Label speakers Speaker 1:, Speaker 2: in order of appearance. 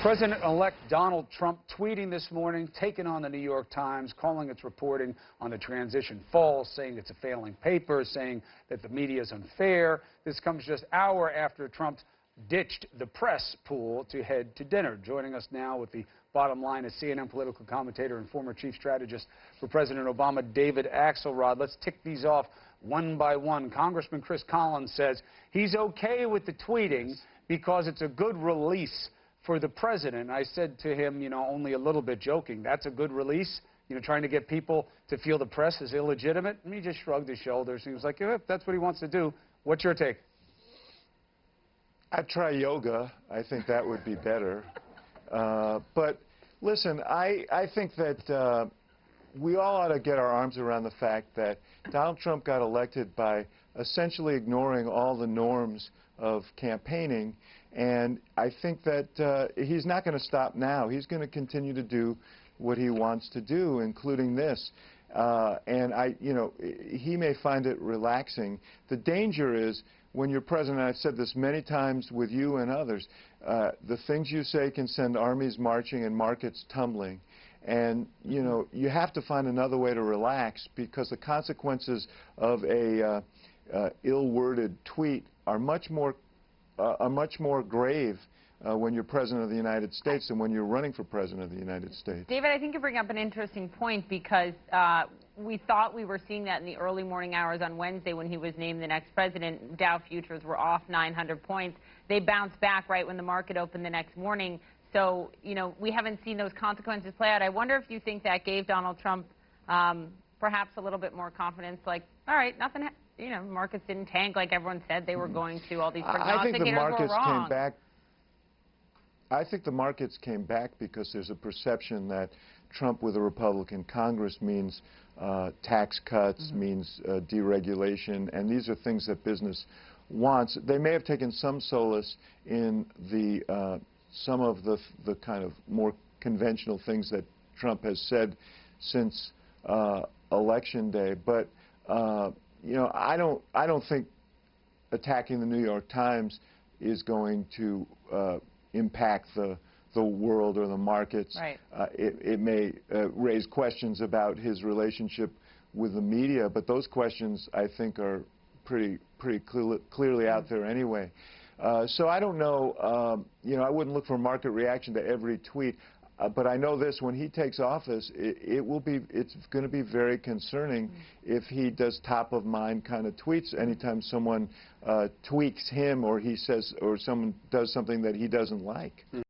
Speaker 1: President-elect Donald Trump tweeting this morning, taking on the New York Times, calling its reporting on the transition false, saying it's a failing paper, saying that the media is unfair. This comes just an hour after Trump ditched the press pool to head to dinner. Joining us now with the bottom line is CNN political commentator and former chief strategist for President Obama, David Axelrod. Let's tick these off one by one. Congressman Chris Collins says he's okay with the tweeting because it's a good release for the president. I said to him, only a little bit joking, that's a good release? Trying to get people to feel the press is illegitimate? And he just shrugged his shoulders. He was like, yeah, that's what he wants to do. What's your take?
Speaker 2: I'd try yoga. I think that would be better. But listen, I think that we all ought to get our arms around the fact that Donald Trump got elected by essentially ignoring all the norms of campaigning, and I think that he's not going to stop now. He's going to continue to do what he wants to do, including this. And he may find it relaxing. The danger is when you're president, I've said this many times with you and others, the things you say can send armies marching and markets tumbling. And, you have to find another way to relax, because the consequences of a ill-worded tweet are much more grave when you're president of the United States than when you're running for president of the United States.
Speaker 3: David, I think you bring up an interesting point, because we thought we were seeing that in the early morning hours on Wednesday when he was named the next president. Dow futures were off 900 points. They bounced back right when the market opened the next morning. So, we haven't seen those consequences play out. I wonder if you think that gave Donald Trump perhaps a little bit more confidence, like, all right, nothing, markets didn't tank like everyone said they were going to. All these prognosticators
Speaker 2: I think the markets
Speaker 3: were wrong.
Speaker 2: came back. I think the markets came back because there's a perception that Trump with a Republican Congress means tax cuts, means deregulation, and these are things that business wants. They may have taken some solace in the some of the kind of more conventional things that Trump has said since Election Day, but I don't think attacking the New York Times is going to impact the world or the markets.
Speaker 3: Right.
Speaker 2: It may raise questions about his relationship with the media, but those questions, I think, are pretty clearly out there anyway. So I don't know. I wouldn't look for market reaction to every tweet. But I know this: when he takes office, it's going to be very concerning if he does top-of-mind kind of tweets anytime someone tweaks him, or he says, or someone does something that he doesn't like.